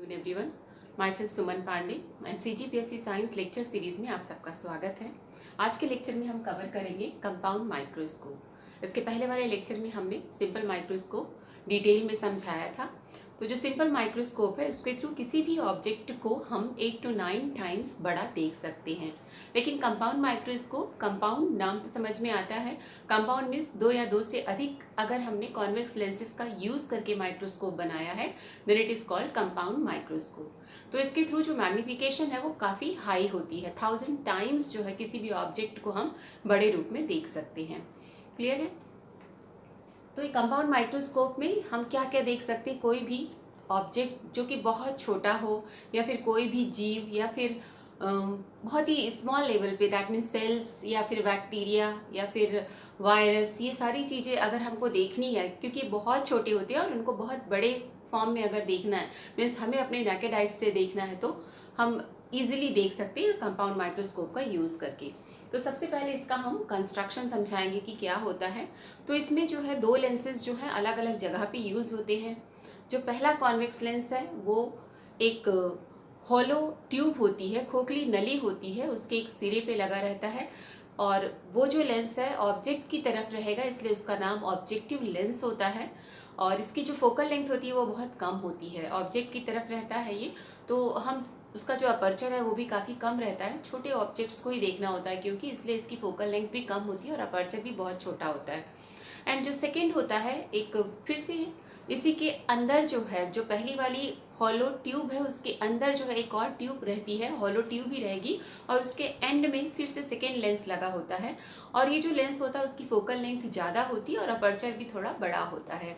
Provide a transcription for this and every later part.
Afternoon everyone, myself Suman Pandey and CGPSC science lecture series में आप सबका स्वागत है। आज के लेक्चर में हम कवर करेंगे कंपाउंड माइक्रोस्कोप। इसके पहले वाले लेक्चर में हमने सिंपल माइक्रोस्कोप डिटेल में समझाया था। तो जो सिंपल माइक्रोस्कोप है उसके थ्रू किसी भी ऑब्जेक्ट को हम 8 to 9 टाइम्स बड़ा देख सकते हैं। लेकिन कंपाउंड माइक्रोस्कोप, कंपाउंड नाम से समझ में आता है, कंपाउंड मीन्स 2 या 2 से अधिक अगर हमने कॉन्वेक्स लेंसेज का यूज़ करके माइक्रोस्कोप बनाया है then it is called compound microscope. तो इसके थ्रू जो मैग्निफिकेशन है वो काफ़ी हाई होती है, 1000 टाइम्स जो है किसी भी ऑब्जेक्ट को हम बड़े रूप में देख सकते हैं। क्लियर है? तो ये कंपाउंड माइक्रोस्कोप में हम क्या क्या देख सकते हैं, कोई भी ऑब्जेक्ट जो कि बहुत छोटा हो या फिर कोई भी जीव या फिर बहुत ही स्मॉल लेवल पे, दैट मीन्स सेल्स या फिर बैक्टीरिया या फिर वायरस, ये सारी चीज़ें अगर हमको देखनी है क्योंकि बहुत छोटे होते हैं और उनको बहुत बड़े फॉर्म में अगर देखना है, मीन्स हमें अपने नेकेड आइट से देखना है, तो हम इजीली देख सकते हैं कंपाउंड माइक्रोस्कोप का यूज़ करके। तो सबसे पहले इसका हम कंस्ट्रक्शन समझाएंगे कि क्या होता है। तो इसमें जो है 2 लेंसेज जो है अलग अलग जगह पे यूज़ होते हैं। जो पहला कॉन्वेक्स लेंस है वो एक हॉलो ट्यूब होती है, खोखली नली होती है, उसके एक सिरे पे लगा रहता है और वो जो लेंस है ऑब्जेक्ट की तरफ रहेगा, इसलिए उसका नाम ऑब्जेक्टिव लेंस होता है। और इसकी जो फोकल लेंथ होती है वो बहुत कम होती है, ऑब्जेक्ट की तरफ रहता है ये, तो हम उसका जो अपर्चर है वो भी काफ़ी कम रहता है, छोटे ऑब्जेक्ट्स को ही देखना होता है क्योंकि इसलिए इसकी फोकल लेंथ भी कम होती है और अपर्चर भी बहुत छोटा होता है। एंड जो सेकेंड होता है, एक फिर से इसी के अंदर जो है, जो पहली वाली हॉलो ट्यूब है उसके अंदर जो है एक और ट्यूब रहती है, हॉलो ट्यूब ही रहेगी और उसके एंड में फिर से सेकेंड लेंस लगा होता है और ये जो लेंस होता है उसकी फोकल लेंथ ज़्यादा होती है और अपर्चर भी थोड़ा बड़ा होता है।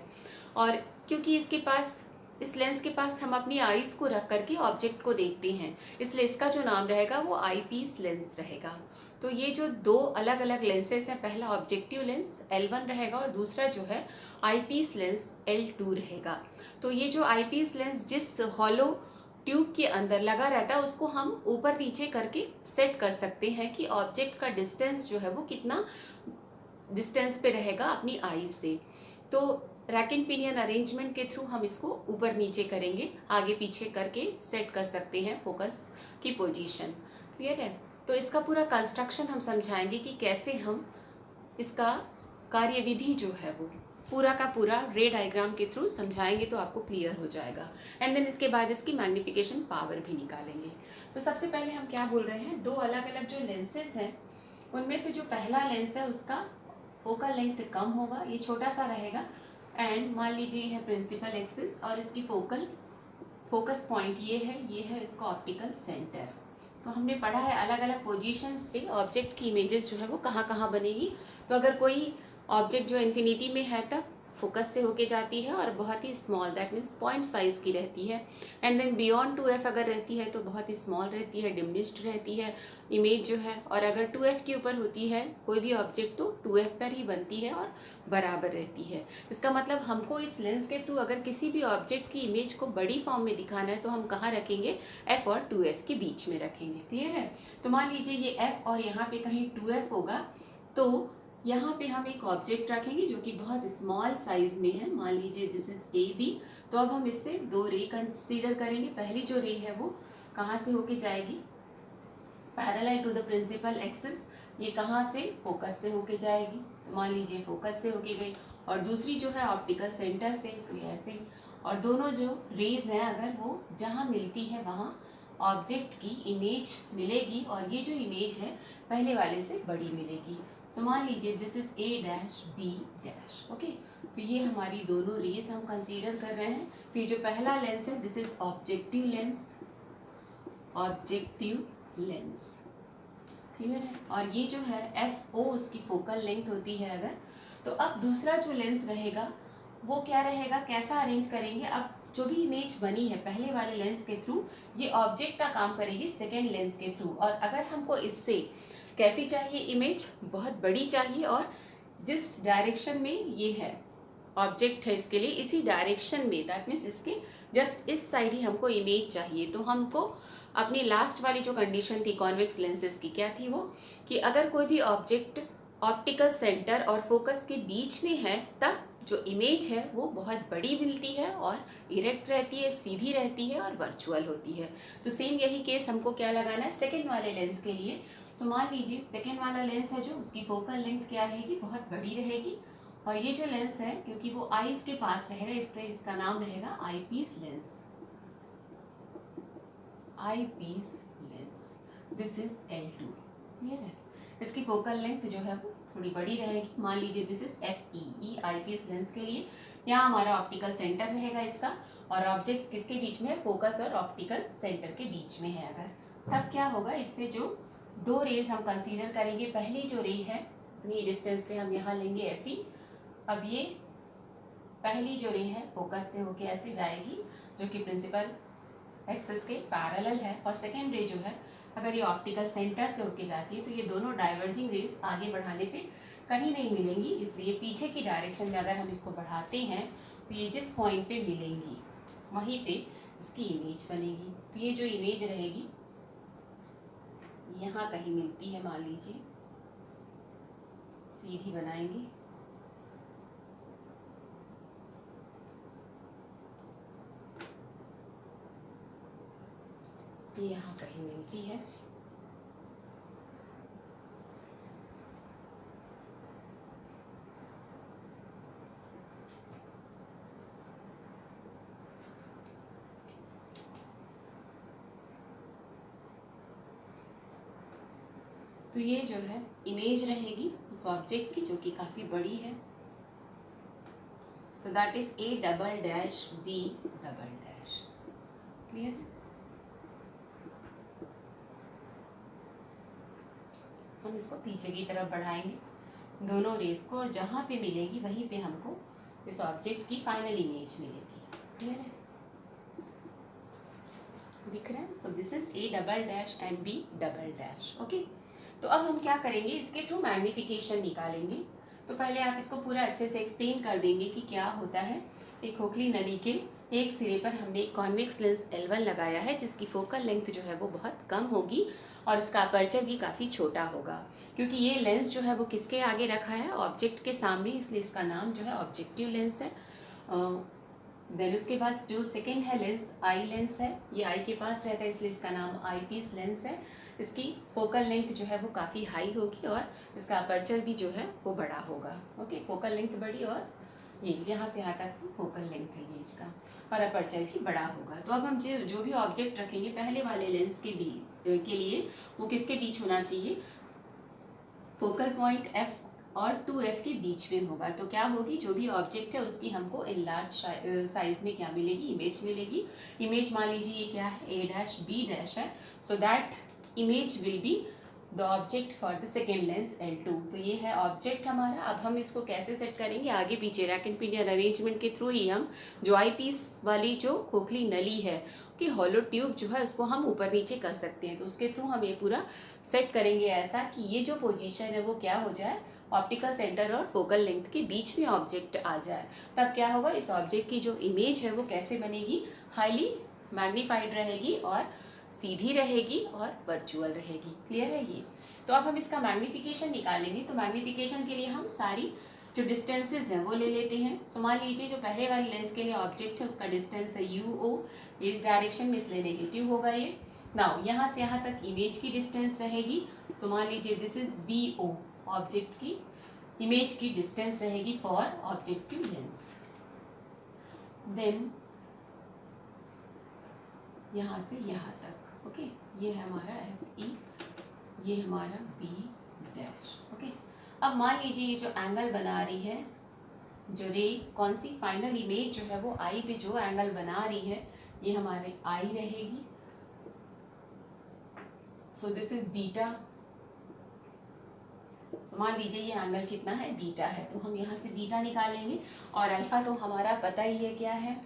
और क्योंकि इसके पास, इस लेंस के पास हम अपनी आईज को रख करके ऑब्जेक्ट को देखते हैं, इसलिए इसका जो नाम रहेगा वो आई पीस लेंस रहेगा। तो ये जो 2 अलग अलग लेंसेज हैं, पहला ऑब्जेक्टिव लेंस L1 रहेगा और दूसरा जो है आई पीस लेंस L2 रहेगा। तो ये जो आई पीस लेंस जिस हॉलो ट्यूब के अंदर लगा रहता है उसको हम ऊपर नीचे करके सेट कर सकते हैं कि ऑब्जेक्ट का डिस्टेंस जो है वो कितना डिस्टेंस पे रहेगा अपनी आईज से। तो रैक एंड पिनियन अरेंजमेंट के थ्रू हम इसको ऊपर नीचे करेंगे, आगे पीछे करके सेट कर सकते हैं फोकस की पोजीशन। क्लियर है? तो इसका पूरा कंस्ट्रक्शन हम समझाएंगे कि कैसे हम इसका कार्यविधि जो है वो पूरा का पूरा रे डायग्राम के थ्रू समझाएंगे तो आपको क्लियर हो जाएगा। एंड देन इसके बाद इसकी मैग्निफिकेशन पावर भी निकालेंगे। तो सबसे पहले हम क्या बोल रहे हैं, 2 अलग अलग जो लेंसेज हैं उनमें से जो पहला लेंस है उसका फोकल लेंथ कम होगा, ये छोटा सा रहेगा। एंड मान लीजिए ये है प्रिंसिपल एक्सिस और इसकी फोकस पॉइंट ये है इसका ऑप्टिकल सेंटर। तो हमने पढ़ा है अलग अलग पोजीशंस पे ऑब्जेक्ट की इमेजेस जो है वो कहाँ कहाँ बनेगी। तो अगर कोई ऑब्जेक्ट जो इन्फिनिटी में है तब फोकस से होके जाती है और बहुत ही small, that means point size की रहती है। एंड देन बियॉन्ड 2f अगर रहती है तो बहुत ही स्मॉल रहती है, डिमिनिश्ड रहती है इमेज जो है। और अगर 2f के ऊपर होती है कोई भी ऑब्जेक्ट तो 2f पर ही बनती है और बराबर रहती है। इसका मतलब हमको इस लेंस के थ्रू अगर किसी भी ऑब्जेक्ट की इमेज को बड़ी फॉर्म में दिखाना है तो हम कहाँ रखेंगे, f और 2f के बीच में रखेंगे। क्लियर है? तो मान लीजिए ये f और यहाँ पे कहीं 2f होगा तो यहाँ पे हम एक ऑब्जेक्ट रखेंगे जो कि बहुत स्मॉल साइज में है, मान लीजिए दिस इज AB। तो अब हम इससे 2 रे कंसीडर करेंगे। पहली जो रे है वो कहाँ से होके जाएगी, parallel to the principal axis, ये कहाँ से, फोकस से होके जाएगी। तो मान लीजिए फोकस से होके गई। और दूसरी जो है ऑप्टिकल सेंटर से, तो ऐसे। और दोनों जो रेज हैं अगर वो जहाँ मिलती है वहाँ ऑब्जेक्ट की इमेज मिलेगी और ये जो इमेज है पहले वाले से बड़ी मिलेगी। सो मान लीजिए दिस इज A-B-। ओके, तो ये हमारी दोनों रेज हम कंसीडर कर रहे हैं। फिर जो पहला लेंस है this is objective lens, objective lens. Clear है? और ये जो है FO उसकी फोकल लेंथ होती है अगर। तो अब दूसरा जो लेंस रहेगा वो क्या रहेगा, कैसा अरेंज करेंगे। अब जो भी इमेज बनी है पहले वाले लेंस के थ्रू, ये ऑब्जेक्ट का काम करेगी सेकेंड लेंस के थ्रू। और अगर हमको इससे कैसी चाहिए इमेज, बहुत बड़ी चाहिए और जिस डायरेक्शन में ये है ऑब्जेक्ट है इसके लिए इसी डायरेक्शन में, दैट मीन्स इसके जस्ट इस साइड ही हमको इमेज चाहिए। तो हमको अपनी लास्ट वाली जो कंडीशन थी कॉन्वेक्स लेंसेज की, क्या थी वो, कि अगर कोई भी ऑब्जेक्ट ऑप्टिकल सेंटर और फोकस के बीच में है तब जो इमेज है वो बहुत बड़ी मिलती है और इरेक्ट रहती है, सीधी रहती है और वर्चुअल होती है। तो सेम यही केस हमको क्या लगाना है सेकेंड वाले लेंस के लिए। सो मान लीजिए सेकेंड वाला लेंस है जो उसकी फोकल लेंथ क्या रहेगी, बहुत बड़ी रहेगी, और ये जो लेंस है क्योंकि वो आईज के पास रहेगा इसलिए इसका नाम रहेगा eyepiece lens, eyepiece lens. This is L2। Clear है? इसकी फोकल लेंथ जो है वो थोड़ी बड़ी रहेगी। मान लीजिए this is FE eyepiece lens के लिए। यहाँ हमारा ऑप्टिकल सेंटर रहेगा इसका, और ऑब्जेक्ट किसके बीच में है, फोकस और ऑप्टिकल सेंटर के बीच में है। अगर तब क्या होगा, इससे जो दो रेज हम कंसीडर करेंगे, पहली जो रे है इतनी डिस्टेंस पे हम यहाँ लेंगे FE। अब ये पहली जो रे है फोकस से होके ऐसे जाएगी जो कि प्रिंसिपल एक्सिस के पैरेलल है, और सेकेंड रे जो है अगर ये ऑप्टिकल सेंटर से होके जाती है तो ये दोनों डाइवर्जिंग रेज आगे बढ़ाने पे कहीं नहीं मिलेंगी, इसलिए पीछे की डायरेक्शन में अगर हम इसको बढ़ाते हैं तो ये जिस पॉइंट पे मिलेंगी वहीं पे इसकी इमेज बनेगी। तो ये जो इमेज रहेगी यहाँ कहीं मिलती है, मान लीजिए सीधी बनाएंगे, ये यहाँ कहीं मिलती है। तो ये जो है इमेज रहेगी उस ऑब्जेक्ट की जो कि काफ़ी बड़ी है। सो that is A double dash B double dash. Clear है? हम इसको पीछे की तरफ बढ़ाएंगे दोनों रेस को, और जहाँ पे मिलेगी वहीं पे हमको इस ऑब्जेक्ट की फाइनल इमेज मिलेगी। क्लियर है? दिख रहा है? So this is A double dash and B double dash. Okay, तो अब हम क्या करेंगे, इसके थ्रू मैग्निफिकेशन निकालेंगे। तो पहले आप इसको पूरा अच्छे से एक्सप्लेन कर देंगे कि क्या होता है। एक खोखली नली के एक सिरे पर हमने एक कॉन्वेक्स लेंस L1 लगाया है जिसकी फोकल लेंथ जो है वो बहुत कम होगी और इसका अपर्चर भी काफ़ी छोटा होगा, क्योंकि ये लेंस जो है वो किसके आगे रखा है, ऑब्जेक्ट के सामने, इसलिए इसका नाम जो है ऑब्जेक्टिव लेंस है। देन उसके बाद जो सेकेंड है लेंस आई लेंस है, ये आई के पास रहता है इसलिए इसका नाम आई पीस लेंस है। इसकी फोकल लेंथ जो है वो काफ़ी हाई होगी और इसका अपर्चर भी जो है वो बड़ा होगा। ओके, फोकल लेंथ बड़ी और ये यहाँ से यहाँ तक फोकल लेंथ है ये इसका, और अपर्चर भी बड़ा होगा। तो अब हम जो भी ऑब्जेक्ट रखेंगे पहले वाले लेंस के लिए वो किसके बीच होना चाहिए, फोकल पॉइंट F और 2F के बीच में होगा। तो क्या होगी, जो भी ऑब्जेक्ट है उसकी हमको इन लार्ज साइज में क्या मिलेगी, इमेज मिलेगी। इमेज मान लीजिए ये क्या है, A डैश B डैश है। So that image will be the object for the second lens L2। तो ये है ऑब्जेक्ट हमारा। अब हम इसको कैसे सेट करेंगे, आगे पीछे रैक एंड पिनियन अरेंजमेंट के थ्रू ही हम जो आई पीस वाली जो खोखली नली है कि हॉलो ट्यूब जो है उसको हम ऊपर नीचे कर सकते हैं। तो उसके थ्रू हम ये पूरा सेट करेंगे ऐसा कि ये जो पोजीशन है वो क्या हो जाए, ऑप्टिकल सेंटर और फोकल लेंथ के बीच में ऑब्जेक्ट आ जाए। तब क्या होगा, इस ऑब्जेक्ट की जो इमेज है वो कैसे बनेगी, हाईली मैग्नीफाइड रहेगी और सीधी रहेगी और वर्चुअल रहेगी। क्लियर है ये? तो अब हम इसका मैग्नीफिकेशन निकालेंगे। तो मैग्नीफिकेशन के लिए हम सारी जो डिस्टेंसेस हैं वो ले लेते हैं। सो मान लीजिए जो पहले वाली लेंस के लिए ऑब्जेक्ट है उसका डिस्टेंस है UO, इस डायरेक्शन में इसलिए नेगेटिव होगा ये। नाउ यहाँ से यहाँ तक इमेज की डिस्टेंस रहेगी। सो मान लीजिए दिस इज VO, ऑब्जेक्ट की इमेज की डिस्टेंस रहेगी फॉर ऑब्जेक्टिव लेंस। देन यहाँ से यहाँ तक, ओके, ये है हमारा FE, ये हमारा B डैश। ओके, अब मान लीजिए ये जो एंगल बना रही है जो रे, कौन सी फाइनल इमेज जो है वो आई पे जो एंगल बना रही है ये हमारे आई रहेगी। सो दिस इज बीटा। तो मान लीजिए ये एंगल कितना है, बीटा है, तो हम यहाँ से बीटा निकालेंगे और अल्फा तो हमारा पता ही है क्या है,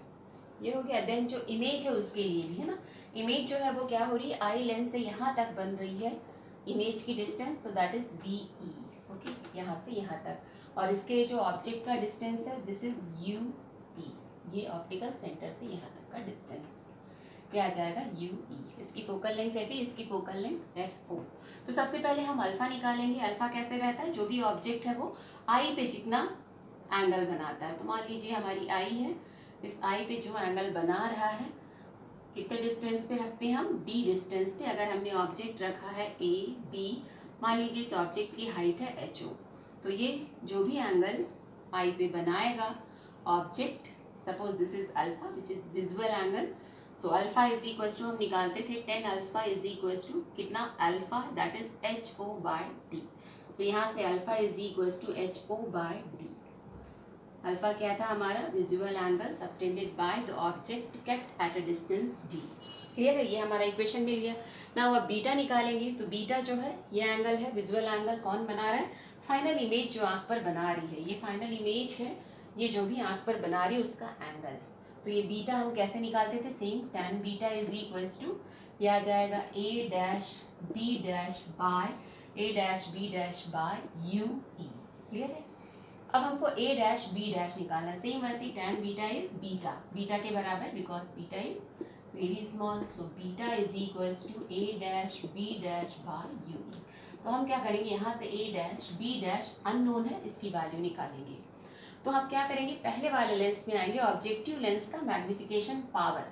ये हो गया। देन जो इमेज है उसके लिए भी है ना, इमेज जो है वो क्या हो रही है, आई लेंस से यहाँ तक बन रही है इमेज की distance, so that is VE। Okay, यहाँ से यहाँ तक, और इसके जो ऑब्जेक्ट का डिस्टेंस है दिस इज UE, ये ऑप्टिकल सेंटर से यहाँ तक का डिस्टेंस क्या आ जाएगा, UE। इसकी फोकल लेंथ FE, इसकी फोकल लेंथ FO। तो सबसे पहले हम अल्फा निकालेंगे। अल्फा कैसे रहता है, जो भी ऑब्जेक्ट है वो आई पे जितना एंगल बनाता है। तो मान लीजिए हमारी आई है, इस आई पे जो एंगल बना रहा है कितने डिस्टेंस पे रखते हैं हम, डी डिस्टेंस पे। अगर हमने ऑब्जेक्ट रखा है ए बी, मान लीजिए इस ऑब्जेक्ट की हाइट है एच ओ, तो ये जो भी एंगल आई पे बनाएगा object, suppose this is alpha which is visual angle, so alpha is equal to हम निकालते थे 10 अल्फा इज इक्वल टू कितना, alpha that is H O by D. So यहाँ से alpha is equal to H O by D. Alpha क्या था हमारा, visual angle subtended by the object kept at a distance D. Clear है, ये हमारा equation मिल गया ना। अब बीटा निकालेंगे, तो बीटा जो है ये एंगल है, विजुअल एंगल कौन बना रहा है, फाइनल इमेज जो आंख पर बना रही है, ये फाइनल इमेज है, ये जो भी आंख पर बना रही है उसका एंगल। तो ये बीटा हम कैसे निकालते थे, same tan beta is equals to, ये आ जाएगा a dash b dash by a dash b dash by u e। Clear है, अब हमको a डैश b डैश निकालना है। सेम वैसे tan beta is beta, beta के बराबर, because beta is very small, so beta is equals to a dash b dash by u e। तो हम क्या करेंगे, यहाँ से a dash b dash unknown है, इसकी वैल्यू निकालेंगे। तो हम क्या करेंगे, पहले वाले लेंस में आएंगे, ऑब्जेक्टिव लेंस का मैग्निफिकेशन पावर।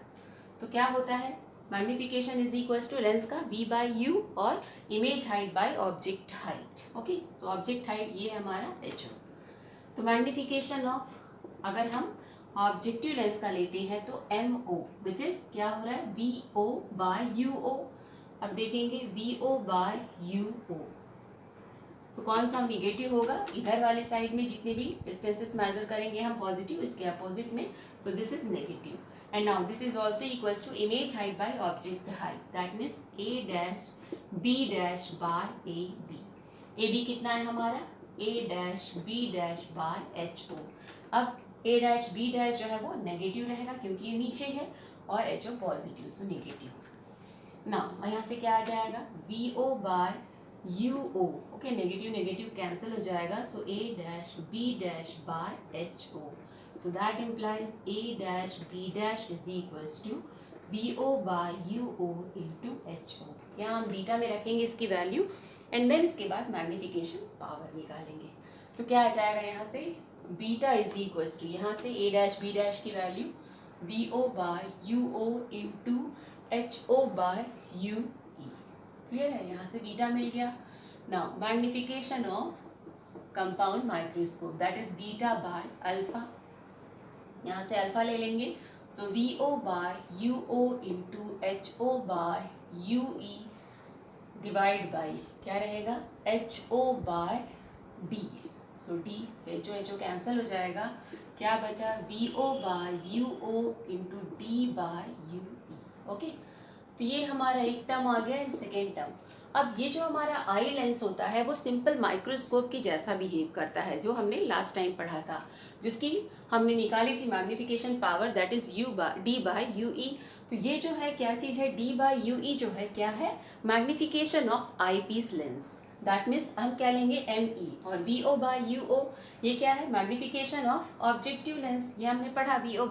तो क्या होता है, magnification is equal to lens का v बाई यू और image height by object height. Okay, so object height ये हमारा एच ओ। तो मैग्निफिकेशन ऑफ, अगर हम ऑब्जेक्टिव लेंस का लेते हैं तो एम ओ विच इज क्या हो रहा है, वी ओ बाय यू ओ। अब देखेंगे वी ओ बाय यू ओ, तो कौन सा निगेटिव होगा, इधर वाले साइड में जितने भी डिस्टेंसेस मेजर करेंगे हम पॉजिटिव, इसके अपोजिट में, so this is negative. And now this is also equals to image height by object height, that means A dash B dash by A B. A B कितना है हमारा, A dash B dash by H O. अब A dash B dash जो है वो negative रहेगा क्योंकि ये नीचे है, और H O positive, so negative. Now यहाँ से क्या आ जाएगा, V O by U O. Okay, negative negative cancel हो जाएगा, so A dash B dash by H O. So that implies A dash B dash is equals to B O by U O into H O. यहाँ हम beta में रखेंगे इसकी value, and then इसके बाद magnification power निकालेंगे। तो क्या आ जाएगा यहाँ से, बीटा इज इक्वल्स टू, यहाँ से ए डैश बी डैश की value B O by U O into H O by U E. Clear है, यहाँ से बीटा मिल गया। Now magnification of compound microscope, that is beta by alpha. यहाँ से अल्फा ले लेंगे, so V O by U O into H O by U E divide by क्या रहेगा, H O by D. So D H O cancel हो जाएगा, क्या बचा, V O by U O into D by U E. Okay, तो ये हमारा एक टर्म आ गया एंड सेकेंड टर्म। अब ये जो हमारा आई लेंस होता है वो सिंपल माइक्रोस्कोप की जैसा बिहेव करता है, जो हमने लास्ट टाइम पढ़ा था, जिसकी हमने निकाली थी magnification power, that is U by D by U E. तो ये जो है क्या चीज़ है, डी बाय यू ई जो है क्या है, magnification of eyepiece lens. That means हम क्या लेंगे एम ई, और V O by U O ये क्या है, मैग्निफिकेशन ऑफ ऑब्जेक्टिव लेंस, ये हमने पढ़ा V O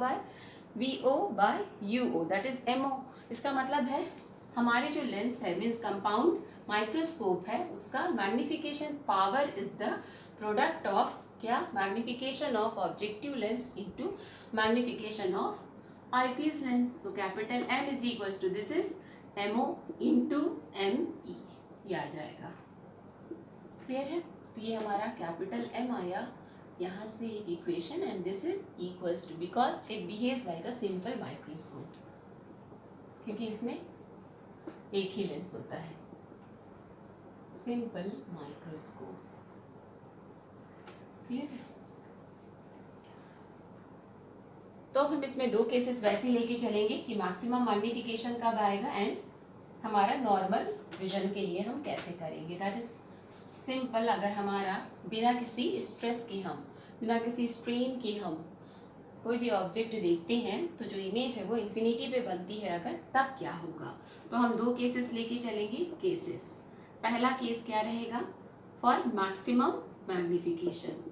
by U O that is M O. इसका मतलब है हमारी जो लेंस है मीन्स कंपाउंड माइक्रोस्कोप है, उसका magnification power is the product of क्या, magnification of objective lens into magnification of eyepiece lens. So capital M is equals to this is M O into M E, ये आ जाएगा। Clear है, तो ये हमारा कैपिटल एम आया यहाँ से एक equation, and this is equals to, because it behaves like a simple microscope, क्योंकि इसमें एक ही लेंस होता है, सिंपल माइक्रोस्कोप। क्लियर है, तो हम इसमें दो केसेस वैसे लेके चलेंगे कि मैक्सिमम मैग्निफिकेशन कब आएगा एंड हमारा नॉर्मल विजन के लिए हम कैसे करेंगे। दैट इज सिंपल, अगर हमारा बिना किसी स्ट्रेस के, हम बिना किसी स्ट्रेन के हम कोई भी ऑब्जेक्ट देखते हैं तो जो इमेज है वो इन्फिनिटी पे बनती है, अगर तब क्या होगा। तो हम दो केसेस लेके चलेंगे। केसेस, पहला केस क्या रहेगा, फॉर मैक्सिमम मैग्निफिकेशन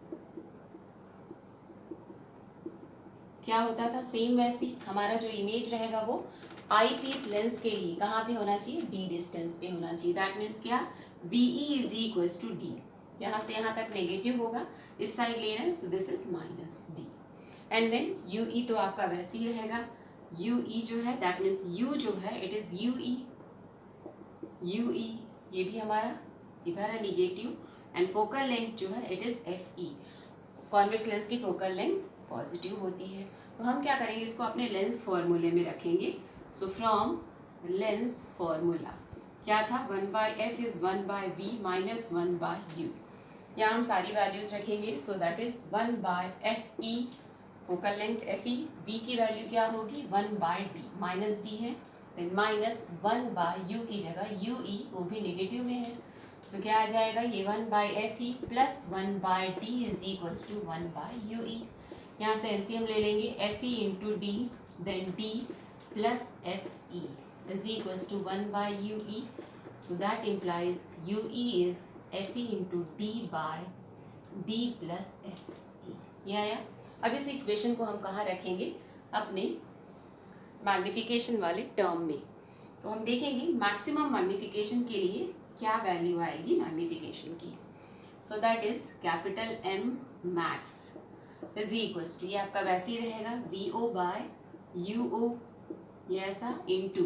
क्या होता था, सेम वैसी हमारा जो इमेज रहेगा वो आई पीस लेंस के लिए कहाँ पे होना चाहिए, डी डिस्टेंस पे होना चाहिए। दैट मीन्स क्या, V E is equals to D. यहाँ से यहाँ तक नेगेटिव होगा, इस साइड लेना है, so this is minus D. And then U E तो आपका वैसे ही रहेगा, यू ई जो है दैट मीन्स यू जो है it is you E, you ई ये भी हमारा इधर है नेगेटिव, एंड फोकल लेंथ जो है it is F E. Convex lens की फोकल लेंथ पॉजिटिव होती है, तो हम क्या करेंगे, इसको अपने लेंस फॉर्मूले में रखेंगे। सो फ्रॉम लेंस फॉर्मूला क्या था, 1/f is 1/v minus 1/u। यहाँ हम सारी वैल्यूज रखेंगे, सो that is 1/fe focal length fe, v की वैल्यू क्या होगी 1/d माइनस d है, देन माइनस 1/u की जगह ue वो भी नेगेटिव में है, सो क्या आ जाएगा ये 1/fe plus 1/d is equals to 1/ue। यहाँ से एलसीएम ले लेंगे, fe into D then d plus fe is equals to 1/ue, so that implies ue is fe into d by d plus fe। ये आया। अब इस equation को हम कहाँ रखेंगे, अपने मैग्नीफिकेशन वाले टर्म में। तो हम देखेंगे मैक्सिमम मैग्नीफिकेशन के लिए क्या वैल्यू आएगी मैग्नीफिकेशन की। So that is capital M max is equals to, ये आपका वैसे ही रहेगा VO बाय UO, ये ऐसा इंटू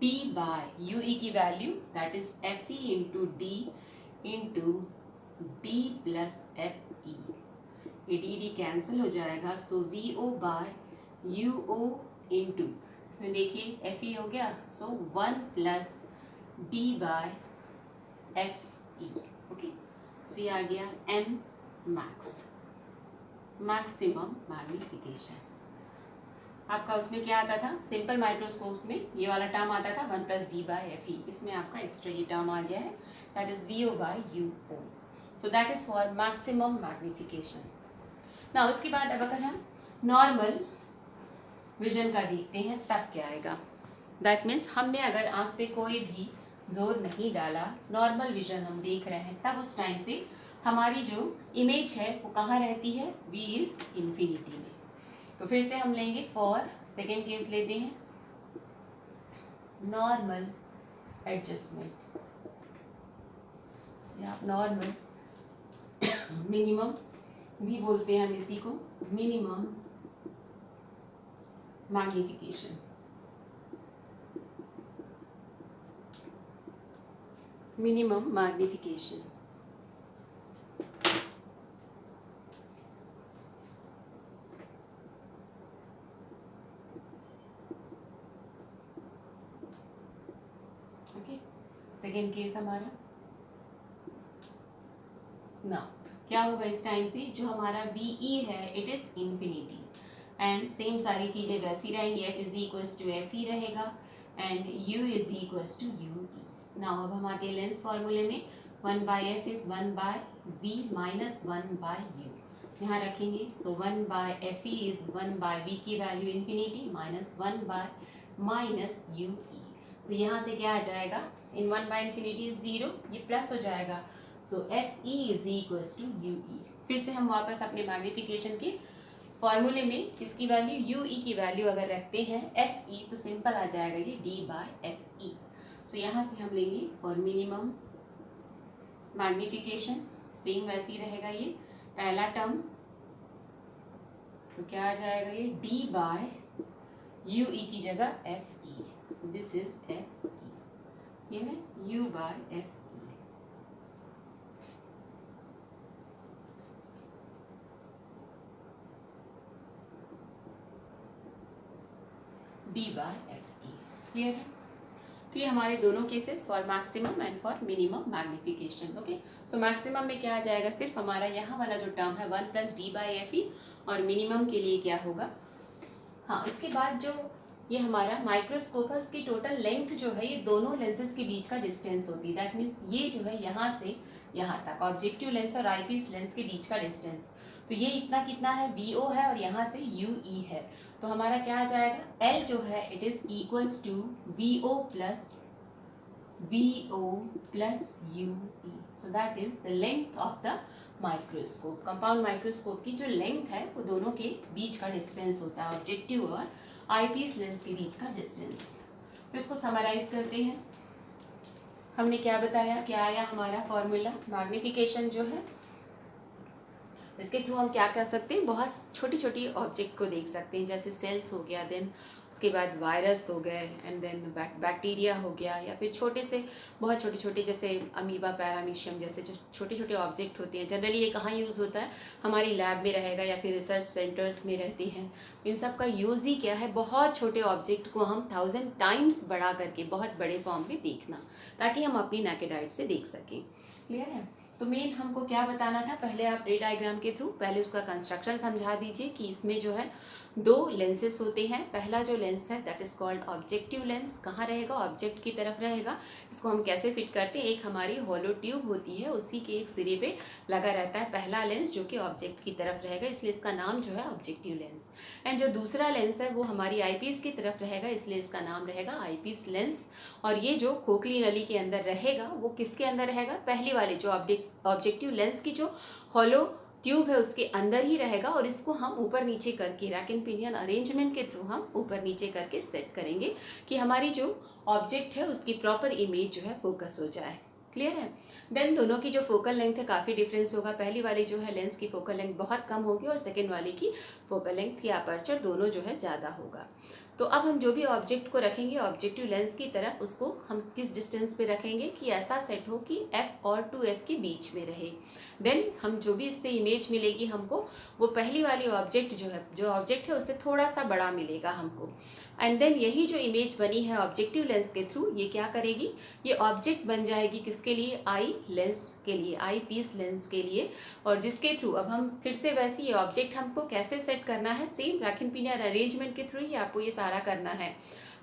d बाय ue की value that is fe into D into D plus fe, ये डी कैंसिल हो जाएगा, so vo by uo into, इसमें देखिए fe हो गया, so 1 plus d by fe। Okay, so ये आ गया m मैक्स, मैक्सिमम मैग्नीफिकेशन। आपका उसमें क्या आता था, सिंपल माइक्रोस्कोप में ये वाला टर्म आता था 1 plus D by F E, इसमें आपका एक्स्ट्रा ये टर्म आ गया है that is V O by U O, so that is for maximum magnification. ना उसके बाद अब अगर हम नॉर्मल विजन का देखते हैं तब क्या आएगा, दैट मीन्स हमने अगर आँख पे कोई भी जोर नहीं डाला, नॉर्मल विजन हम देख रहे हैं, तब उस टाइम पे हमारी जो इमेज है वो कहाँ रहती है, वी इज इन्फिनिटी में। तो फिर से हम लेंगे, फॉर सेकेंड केस लेते हैं नॉर्मल एडजस्टमेंट, या नॉर्मल मिनिमम भी बोलते हैं हम इसी को, minimum magnification. Minimum magnification second case हमारा ना क्या होगा इस टाइम पे, जो हमारा VE है it is infinity, and same सारी चीज़ें वैसी रहेंगी, f is equals to FE रहेगा and U is equals to UE। Now अब हम आते हैं लेंस फॉर्मूले में, 1/f is 1/v minus 1/u, यहाँ रखेंगे, सो 1/fe इज 1/v की value infinity minus 1/ minus UE। तो यहाँ से क्या आ जाएगा, इन 1/infinity इज 0, ये प्लस हो जाएगा, so FE is equals to UE। फिर से हम वापस अपने मैग्नीफिकेशन के फॉर्मूले में किसकी वैल्यू, UE की वैल्यू अगर रखते हैं FE तो सिंपल आ जाएगा ये D बाय FE। सो यहाँ से हम लेंगे फॉर मिनिमम मैग्नीफिकेशन, सेम वैसे ही रहेगा ये पहला टर्म, तो क्या आ जाएगा ये D बाय UE की जगह FE, so this is FE, ये है U by FE। D by FE, clear है। तो ये हमारे दोनों cases for maximum and for minimum magnification. Okay, so maximum में क्या आ जाएगा, सिर्फ हमारा यहाँ वाला जो टर्म है 1 प्लस D बाय FE, और मिनिमम के लिए क्या होगा, हाँ इसके बाद जो ये हमारा माइक्रोस्कोप है उसकी टोटल लेंथ जो है ये दोनों लेंसेज के बीच का डिस्टेंस होती है, दैट मीन्स ये जो है यहाँ से यहाँ तक ऑब्जेक्टिव लेंस और आईपीस लेंस के बीच का डिस्टेंस, तो ये इतना कितना है VO है और यहाँ से UE है, तो हमारा क्या आ जाएगा, L जो है it is equals to VO plus UE, so that is the length of the microscope. Compound microscope की जो लेंथ है वो दोनों के बीच का डिस्टेंस होता है, ऑब्जेक्टिव और आईपीस लेंस के बीच का डिस्टेंस। तो इसको समराइज करते हैं, हमने क्या बताया, क्या आया हमारा फॉर्मूला, मैग्नीफिकेशन जो है इसके थ्रू हम क्या कर सकते हैं, बहुत छोटी छोटी ऑब्जेक्ट को देख सकते हैं, जैसे सेल्स हो गया, देन उसके बाद वायरस हो गए, एंड देन बैक्टीरिया हो गया, या फिर छोटे से बहुत छोटे छोटे जैसे अमीबा, पैरामीशियम जैसे जो छोटे छोटे ऑब्जेक्ट होते हैं। जनरली ये कहाँ यूज़ होता है, हमारी लैब में रहेगा या फिर रिसर्च सेंटर्स में रहती हैं। इन सब का यूज़ ही क्या है, बहुत छोटे ऑब्जेक्ट को हम 1000 टाइम्स बढ़ा करके बहुत बड़े फॉर्म में देखना, ताकि हम अपनी नेकेड आइज से देख सकें। क्लियर है। तो मेन हमको क्या बताना था, पहले आप रे डायग्राम के थ्रू पहले उसका कंस्ट्रक्शन समझा दीजिए कि इसमें जो है 2 लेंसेस होते हैं। पहला जो लेंस है that is called objective lens, कहाँ रहेगा, ऑब्जेक्ट की तरफ रहेगा। इसको हम कैसे फिट करते हैं, एक हमारी हॉलो ट्यूब होती है, उसी के एक सिरे पे लगा रहता है पहला लेंस, जो कि ऑब्जेक्ट की तरफ रहेगा, इसलिए इसका नाम जो है ऑब्जेक्टिव लेंस। एंड जो दूसरा लेंस है वो हमारी आईपीस की तरफ रहेगा, इसलिए इसका नाम रहेगा आईपीस लेंस। और ये जो खोखली नली के अंदर रहेगा वो किसके अंदर रहेगा, पहली वाली जो ऑब्जेक्टिव लेंस की जो हॉलो ट्यूब है उसके अंदर ही रहेगा। और इसको हम ऊपर नीचे करके रैक एंड पिनियन अरेंजमेंट के थ्रू हम ऊपर नीचे करके सेट करेंगे कि हमारी जो ऑब्जेक्ट है उसकी प्रॉपर इमेज जो है फोकस हो जाए। क्लियर है। देन दोनों की जो फोकल लेंथ है काफ़ी डिफरेंस होगा, पहली वाली जो है लेंस की फोकल लेंथ बहुत कम होगी और सेकेंड वाली की फोकल लेंथ या अपर्चर दोनों जो है ज़्यादा होगा। तो अब हम जो भी ऑब्जेक्ट को रखेंगे ऑब्जेक्टिव लेंस की तरफ, उसको हम किस डिस्टेंस पे रखेंगे कि ऐसा सेट हो कि f और 2f के बीच में रहे। देन हम जो भी इससे इमेज मिलेगी हमको, वो पहली वाली ऑब्जेक्ट जो ऑब्जेक्ट है उससे थोड़ा सा बड़ा मिलेगा हमको। एंड देन यही जो इमेज बनी है ऑब्जेक्टिव लेंस के थ्रू, ये क्या करेगी, ये ऑब्जेक्ट बन जाएगी किसके लिए, आई लेंस के लिए, आई पीस लेंस के लिए। और जिसके थ्रू अब हम फिर से वैसे ये ऑब्जेक्ट हमको कैसे सेट करना है, same rack and pinion arrangement के थ्रू ही आपको ये सारा करना है।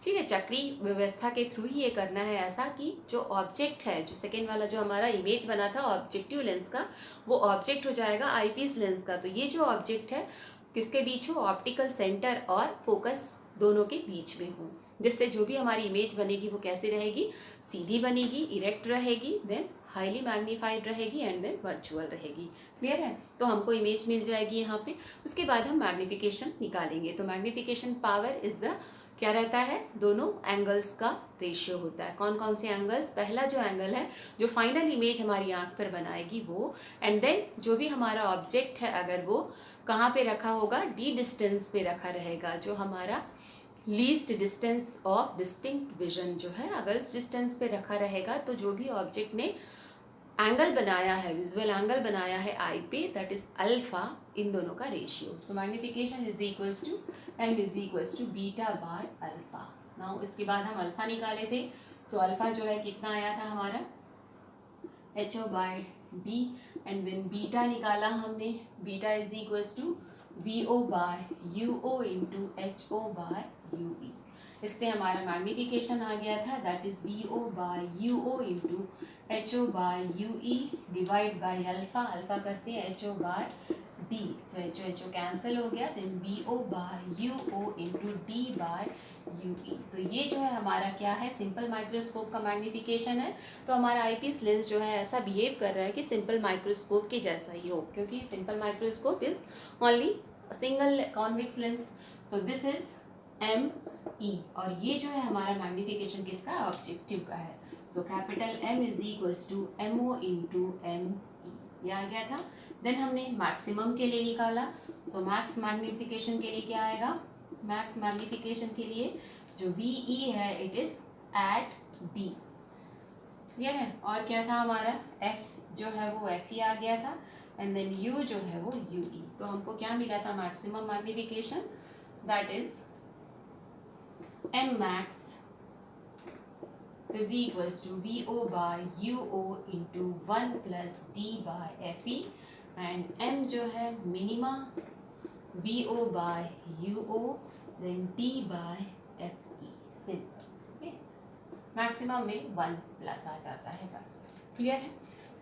ठीक है, चक्री व्यवस्था के थ्रू ही ये करना है, ऐसा कि जो ऑब्जेक्ट है, जो सेकेंड वाला जो हमारा इमेज बना था ऑब्जेक्टिव लेंस का, वो ऑब्जेक्ट हो जाएगा आईपीस लेंस का। तो ये जो ऑब्जेक्ट है किसके बीच हो, ऑप्टिकल सेंटर और फोकस दोनों के बीच में हो, जिससे जो भी हमारी इमेज बनेगी वो कैसे रहेगी, सीधी बनेगी, इरेक्ट रहेगी, देन हाईली मैग्नीफाइड रहेगी, एंड देन वर्चुअल रहेगी। क्लियर है। तो हमको इमेज मिल जाएगी यहाँ पे। उसके बाद हम मैग्नीफिकेशन निकालेंगे। तो मैग्नीफिकेशन पावर इज द क्या रहता है, दोनों एंगल्स का रेशियो होता है। कौन कौन से एंगल्स, पहला जो एंगल है जो फाइनल इमेज हमारी आंख पर बनाएगी वो, एंड देन जो भी हमारा ऑब्जेक्ट है अगर वो कहाँ पे रखा होगा, डी डिस्टेंस पे रखा रहेगा, जो हमारा least distance of distinct vision जो है, अगर इस डिस्टेंस पे रखा रहेगा तो जो भी ऑब्जेक्ट ने एंगल बनाया है, विजुअल एंगल बनाया है आई पे, दैट इज अल्फा, इन दोनों का ratio. So magnification is equals to M is equals to beta by alpha. Now इसके बाद हम अल्फा निकाले थे। सो अल्फा जो है कितना आया था हमारा, HO by D, and then beta निकाला हमने, beta is equals to VO by UO into HO by UE। इससे हमारा मैग्नीफिकेशन आ गया था, that is VO by UO into HO by UE divide by alpha, alpha करते हैं HO by D, तो HO कैंसिल हो गया, then VO by UO into D by UE। तो ये जो है हमारा क्या है, सिंपल माइक्रोस्कोप का मैग्नीफिकेशन है। तो हमारा आईपीस लेंस जो है ऐसा बिहेव कर रहा है कि सिंपल माइक्रोस्कोप के जैसा ही हो, क्योंकि simple microscope is only single convex lens. So this is ME, और ये जो है हमारा मैग्नीफिकेशन किसका, ऑब्जेक्टिव का है। So capital M is equals to MO into ME, ये आ गया था। देन हमने मैक्सिमम के लिए निकाला। सो मैक्स मैग्नीफिकेशन के लिए क्या आएगा, मैक्स मैग्नीफिकेशन के लिए जो VE है it is at D। Clear है। और क्या था हमारा, F जो है वो FE आ गया था, एंड देन U जो है वो UE। तो हमको क्या मिला था, maximum magnification, that is M max is equals to VO by UO into 1 plus D by FE, and M जो है minima VO by UO then D by FE, simple. Maximum में 1 प्लस आ जाता है बस। क्लियर है।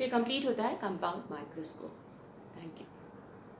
ये complete होता है कंपाउंड माइक्रोस्कोप। Thank you.